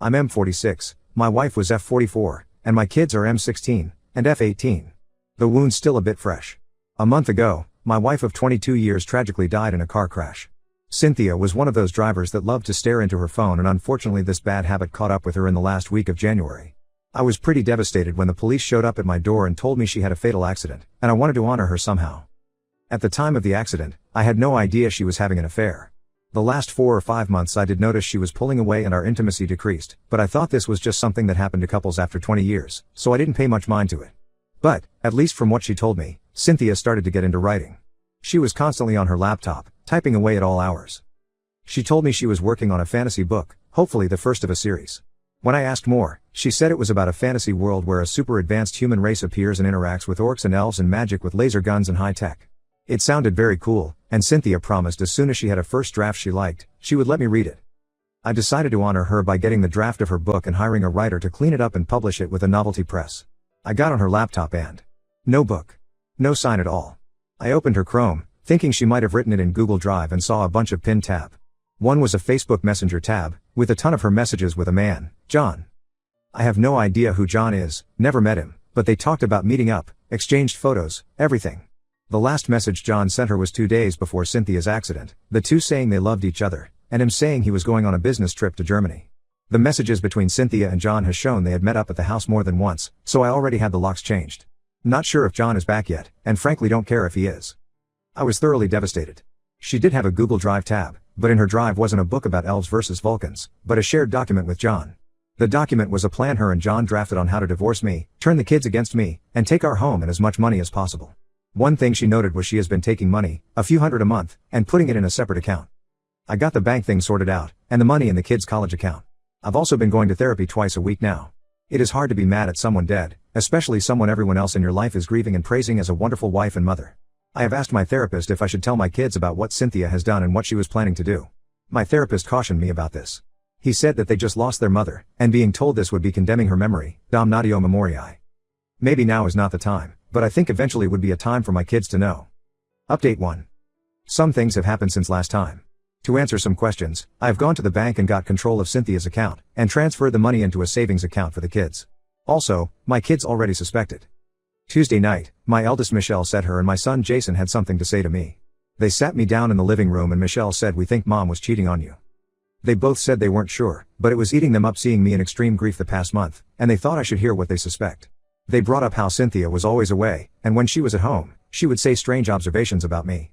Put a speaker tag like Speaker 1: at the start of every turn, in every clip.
Speaker 1: I'm M46, my wife was F44, and my kids are M16 and F18. The wound's still a bit fresh. A month ago, my wife of 22 years tragically died in a car crash. Cynthia was one of those drivers that loved to stare into her phone, and unfortunately this bad habit caught up with her in the last week of January. I was pretty devastated when the police showed up at my door and told me she had a fatal accident, and I wanted to honor her somehow. At the time of the accident, I had no idea she was having an affair. The last 4 or 5 months I did notice she was pulling away and our intimacy decreased, but I thought this was just something that happened to couples after 20 years, so I didn't pay much mind to it. But, at least from what she told me, Cynthia started to get into writing. She was constantly on her laptop, typing away at all hours. She told me she was working on a fantasy book, hopefully the first of a series. When I asked more, she said it was about a fantasy world where a super advanced human race appears and interacts with orcs and elves and magic with laser guns and high tech. It sounded very cool, and Cynthia promised as soon as she had a first draft she liked, she would let me read it. I decided to honor her by getting the draft of her book and hiring a writer to clean it up and publish it with a novelty press. I got on her laptop and no book. No sign at all. I opened her Chrome, thinking she might have written it in Google Drive, and saw a bunch of pinned tab. One was a Facebook Messenger tab, with a ton of her messages with a man, John. I have no idea who John is, never met him, but they talked about meeting up, exchanged photos, everything. The last message John sent her was 2 days before Cynthia's accident, the two saying they loved each other, and him saying he was going on a business trip to Germany. The messages between Cynthia and John has shown they had met up at the house more than once, so I already had the locks changed. Not sure if John is back yet, and frankly don't care if he is. I was thoroughly devastated. She did have a Google Drive tab, but in her drive wasn't a book about elves versus Vulcans, but a shared document with John. The document was a plan her and John drafted on how to divorce me, turn the kids against me, and take our home and as much money as possible. One thing she noted was she has been taking money, a few hundred a month, and putting it in a separate account. I got the bank thing sorted out, and the money in the kids' college account. I've also been going to therapy twice a week now. It is hard to be mad at someone dead, especially someone everyone else in your life is grieving and praising as a wonderful wife and mother. I have asked my therapist if I should tell my kids about what Cynthia has done and what she was planning to do. My therapist cautioned me about this. He said that they just lost their mother, and being told this would be condemning her memory, damnatio memoriae. Maybe now is not the time, but I think eventually would be a time for my kids to know. Update 1. Some things have happened since last time. To answer some questions, I have gone to the bank and got control of Cynthia's account, and transferred the money into a savings account for the kids. Also, my kids already suspected. Tuesday night, my eldest Michelle said her and my son Jason had something to say to me. They sat me down in the living room and Michelle said, "We think mom was cheating on you." They both said they weren't sure, but it was eating them up seeing me in extreme grief the past month, and they thought I should hear what they suspect. They brought up how Cynthia was always away, and when she was at home, she would say strange observations about me.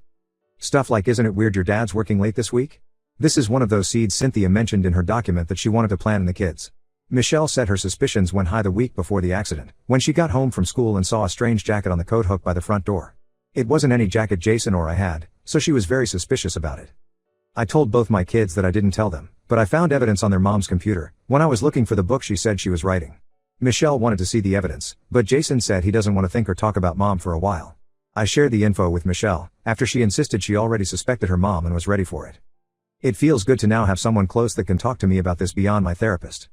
Speaker 1: Stuff like, "Isn't it weird your dad's working late this week?" This is one of those seeds Cynthia mentioned in her document that she wanted to plant in the kids. Michelle said her suspicions went high the week before the accident, when she got home from school and saw a strange jacket on the coat hook by the front door. It wasn't any jacket Jason or I had, so she was very suspicious about it. I told both my kids that I didn't tell them, but I found evidence on their mom's computer, when I was looking for the book she said she was writing. Michelle wanted to see the evidence, but Jason said he doesn't want to think or talk about mom for a while. I shared the info with Michelle, after she insisted she already suspected her mom and was ready for it. It feels good to now have someone close that can talk to me about this beyond my therapist.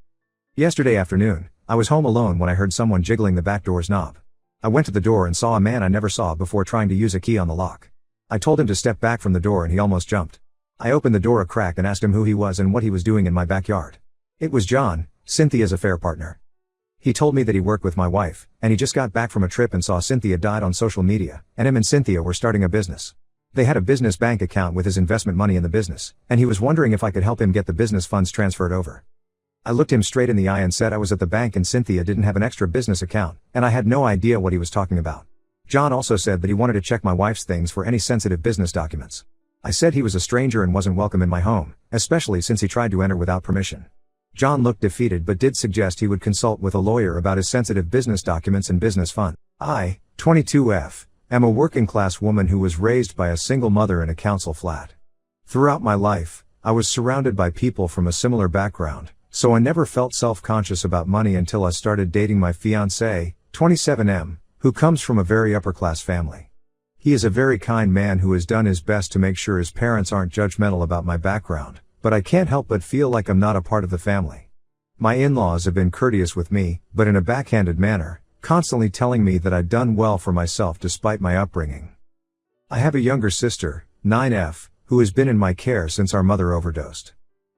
Speaker 1: Yesterday afternoon, I was home alone when I heard someone jiggling the back door's knob. I went to the door and saw a man I never saw before trying to use a key on the lock. I told him to step back from the door and he almost jumped. I opened the door a crack and asked him who he was and what he was doing in my backyard. It was John, Cynthia's affair partner. He told me that he worked with my wife, and he just got back from a trip and saw Cynthia died on social media, and him and Cynthia were starting a business. They had a business bank account with his investment money in the business, and he was wondering if I could help him get the business funds transferred over. I looked him straight in the eye and said I was at the bank and Cynthia didn't have an extra business account, and I had no idea what he was talking about. John also said that he wanted to check my wife's things for any sensitive business documents. I said he was a stranger and wasn't welcome in my home, especially since he tried to enter without permission. John looked defeated but did suggest he would consult with a lawyer about his sensitive business documents and business fund. I, 22F, am a working class woman who was raised by a single mother in a council flat. Throughout my life, I was surrounded by people from a similar background, so I never felt self-conscious about money until I started dating my fiancé, 27M, who comes from a very upper-class family. He is a very kind man who has done his best to make sure his parents aren't judgmental about my background, but I can't help but feel like I'm not a part of the family. My in-laws have been courteous with me, but in a backhanded manner, constantly telling me that I'd done well for myself despite my upbringing. I have a younger sister, 9F, who has been in my care since our mother overdosed.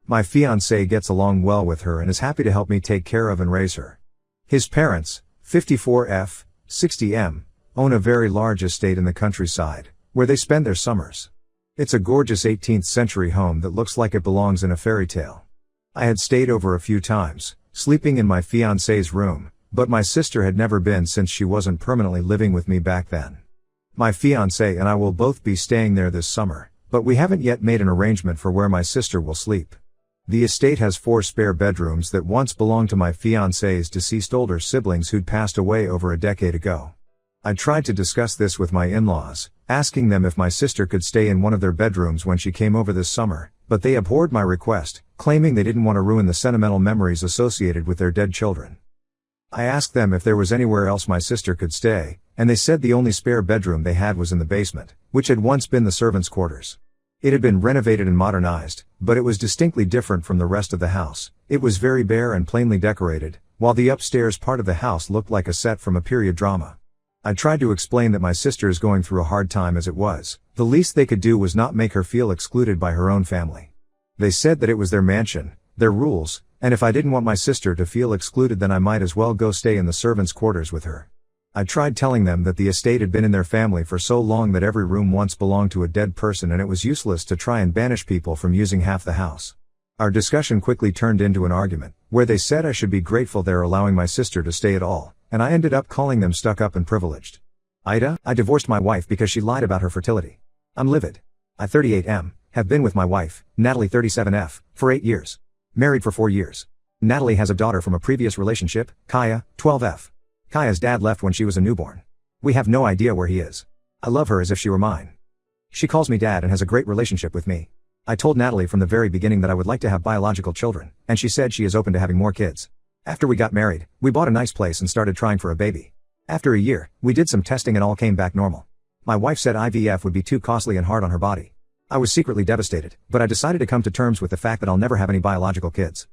Speaker 1: My fiancé gets along well with her and is happy to help me take care of and raise her. His parents, 54F, 60M, own a very large estate in the countryside, where they spend their summers. It's a gorgeous 18th century home that looks like it belongs in a fairy tale. I had stayed over a few times, sleeping in my fiancé's room, but my sister had never been since she wasn't permanently living with me back then. My fiancé and I will both be staying there this summer, but we haven't yet made an arrangement for where my sister will sleep. The estate has 4 spare bedrooms that once belonged to my fiancé's deceased older siblings who'd passed away over a decade ago. I tried to discuss this with my in-laws, asking them if my sister could stay in one of their bedrooms when she came over this summer, but they abhorred my request, claiming they didn't want to ruin the sentimental memories associated with their dead children. I asked them if there was anywhere else my sister could stay, and they said the only spare bedroom they had was in the basement, which had once been the servants' quarters. It had been renovated and modernized, but it was distinctly different from the rest of the house. It was very bare and plainly decorated, while the upstairs part of the house looked like a set from a period drama. I tried to explain that my sister is going through a hard time as it was. The least they could do was not make her feel excluded by her own family. They said that it was their mansion, their rules, and if I didn't want my sister to feel excluded then I might as well go stay in the servants' quarters with her. I tried telling them that the estate had been in their family for so long that every room once belonged to a dead person and it was useless to try and banish people from using half the house. Our discussion quickly turned into an argument, where they said I should be grateful they're allowing my sister to stay at all, and I ended up calling them stuck up and privileged. Ida, I divorced my wife because she lied about her fertility. I'm livid. I, 38M, have been with my wife, Natalie 37F, for 8 years. Married for 4 years. Natalie has a daughter from a previous relationship, Kaya, 12F. Kaya's dad left when she was a newborn. We have no idea where he is. I love her as if she were mine. She calls me dad and has a great relationship with me. I told Natalie from the very beginning that I would like to have biological children, and she said she is open to having more kids. After we got married, we bought a nice place and started trying for a baby. After a year, we did some testing and all came back normal. My wife said IVF would be too costly and hard on her body. I was secretly devastated, but I decided to come to terms with the fact that I'll never have any biological kids.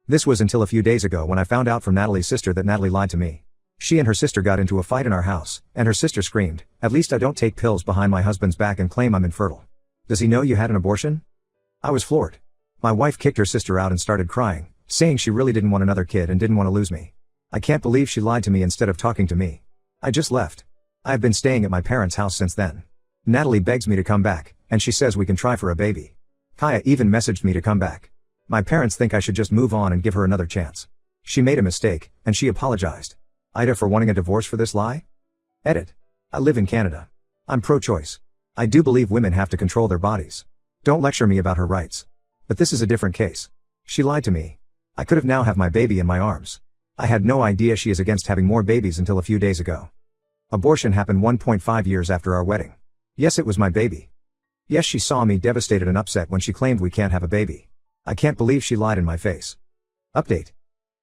Speaker 1: This was until a few days ago when I found out from Natalie's sister that Natalie lied to me. She and her sister got into a fight in our house, and her sister screamed, "At least I don't take pills behind my husband's back and claim I'm infertile. Does he know you had an abortion?" I was floored. My wife kicked her sister out and started crying, saying she really didn't want another kid and didn't want to lose me. I can't believe she lied to me instead of talking to me. I just left. I have been staying at my parents' house since then. Natalie begs me to come back, and she says we can try for a baby. Kaya even messaged me to come back. My parents think I should just move on and give her another chance. She made a mistake, and she apologized. Ida for wanting a divorce for this lie? Edit. I live in Canada. I'm pro-choice. I do believe women have to control their bodies. Don't lecture me about her rights. But this is a different case. She lied to me. I could have now have my baby in my arms. I had no idea she is against having more babies until a few days ago. Abortion happened 1.5 years after our wedding. Yes, it was my baby. Yes, she saw me devastated and upset when she claimed we can't have a baby. I can't believe she lied in my face. Update.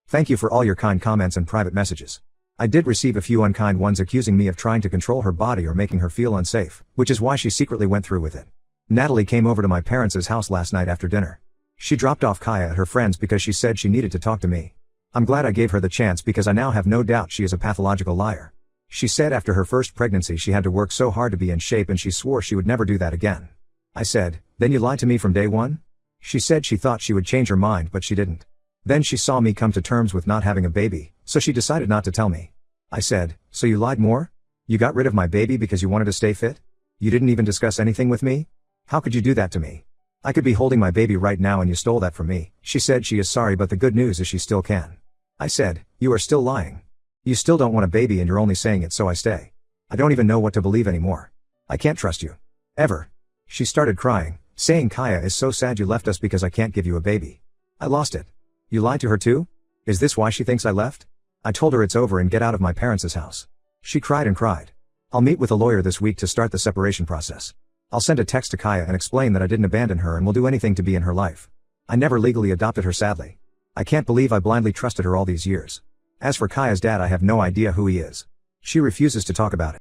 Speaker 1: Thank you for all your kind comments and private messages. I did receive a few unkind ones accusing me of trying to control her body or making her feel unsafe, which is why she secretly went through with it. Natalie came over to my parents' house last night after dinner. She dropped off Kaya at her friend's because she said she needed to talk to me. I'm glad I gave her the chance because I now have no doubt she is a pathological liar. She said after her first pregnancy she had to work so hard to be in shape and she swore she would never do that again. I said, "Then you lied to me from day one?" She said she thought she would change her mind but she didn't. Then she saw me come to terms with not having a baby, so she decided not to tell me. I said, "So you lied more? You got rid of my baby because you wanted to stay fit? You didn't even discuss anything with me? How could you do that to me? I could be holding my baby right now and you stole that from me." She said she is sorry but the good news is she still can. I said, "You are still lying. You still don't want a baby and you're only saying it so I stay. I don't even know what to believe anymore. I can't trust you. Ever." She started crying, saying Kaya is so sad you left us because I can't give you a baby. I lost it. You lied to her too? Is this why she thinks I left? I told her it's over and get out of my parents' house. She cried and cried. I'll meet with a lawyer this week to start the separation process. I'll send a text to Kaya and explain that I didn't abandon her and will do anything to be in her life. I never legally adopted her sadly. I can't believe I blindly trusted her all these years. As for Kaya's dad, I have no idea who he is. She refuses to talk about it.